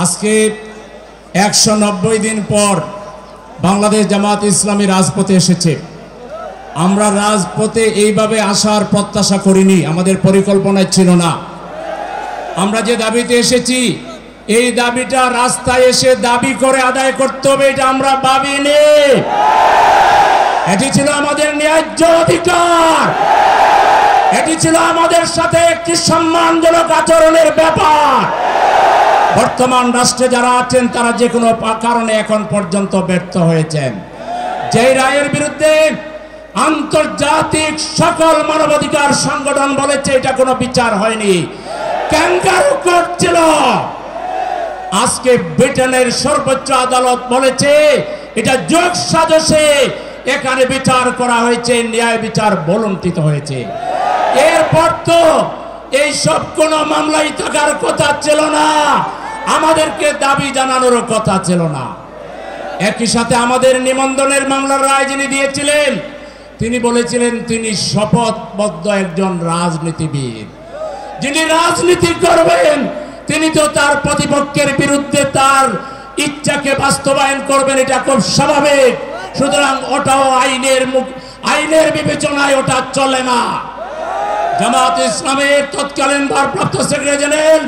আজকে 190 দিন পর বাংলাদেশ জামাত ইসলামী রাজপথে এসেছে। আমরা রাজপথে এইভাবে আসার প্রত্যাশা করিনি, আমাদের পরিকল্পনায় ছিল না। আমরা যে দাবিতে এসেছি, এই দাবিটা রাস্তায় এসে দাবি করে আদায় করতে হবে, এটা আমরা ভাবিনি। এটি ছিল আমাদের ন্যায্য অধিকার, এটি ছিল আমাদের সাথে একটি সম্মানজনক আচরণের ব্যাপার। বর্তমান রাষ্ট্রে যারা আছেন তারা যে কোনো কারণে এখন পর্যন্ত ব্যর্থ হয়েছেন। যে রায়ের বিরুদ্ধে আন্তর্জাতিক সকল মানবাধিকার সংগঠন বলেছে এটা কোনো বিচার হয়নি, ক্যাঙ্গারু কোর্ট ছিল। আজকে ব্রিটেনের সর্বোচ্চ আদালত বলেছে এটা যোগ সাজশে এখানে বিচার করা হয়েছে, ন্যায় বিচার বলন্টিত হয়েছে। এরপর তো এই সব কোন মামলাই থাকার কথা ছিল না, আমাদেরকে দাবি জানানোর কথা ছিল না। একই সাথে আমাদের নিবন্ধনের মামলার রায় যিনি দিয়েছিলেন তিনি বলেছিলেন তিনি শপথবদ্ধ একজন রাজনীতিবিদ, যিনি রাজনীতি করবেন তিনি তো তার প্রতিপক্ষের বিরুদ্ধে তার ইচ্ছাকে বাস্তবায়ন করবেন, এটা খুব স্বাভাবিক। সুতরাং ওটাও আইনের বিবেচনায় ওটা চলে না। জামাত ইসলামের তৎকালীন ভারপ্রাপ্ত সেক্রেটারি জেনারেল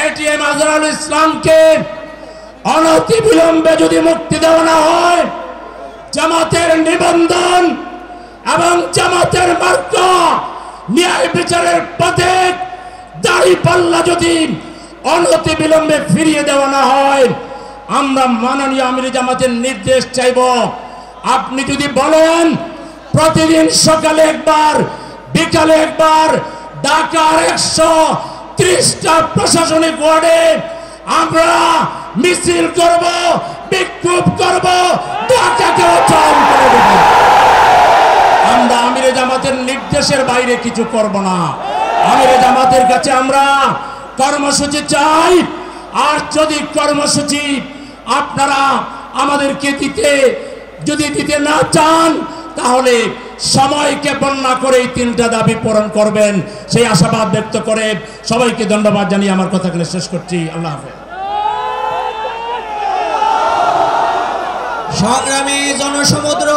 এটিএম আজহারুল ইসলামকে অনতিবিলম্বে যদি মুক্তি দেওয়া না হয়, জামাতের নিবন্ধন এবং জামাতের মার্কা ন্যায় বিচারের পথে দাঁড়িপাল্লা যদি অনতিবিলম্বে ফিরিয়ে দেওয়া না হয়, আমরা মাননীয় আমির জামাতের নির্দেশ চাইব। আপনি যদি বলেন প্রতিদিন সকালে একবার বিকালে একবার ঢাকার 130টা প্রশাসনিক ওয়ার্ডে আমরা মিছিল করব, বিক্ষোভ করব, ঢাকাকে অচল করে দেব। আমরা আমিরে জামাতের নির্দেশের বাইরে কিছু করব না। আমিরে জামাতের কাছে আমরা কর্মসূচি চাই। আর যদি কর্মসূচি আপনারা আমাদেরকে দিতে না চান, তাহলে সময়কে বন্যা করে এই 3টা দাবি পূরণ করবেন, সেই আশাবাদ ব্যক্ত করে সবাইকে ধন্যবাদ জানিয়ে আমার কথাগুলো শেষ করছি। আল্লাহ হাফেজ। সংগ্রামী জনসমুদ্র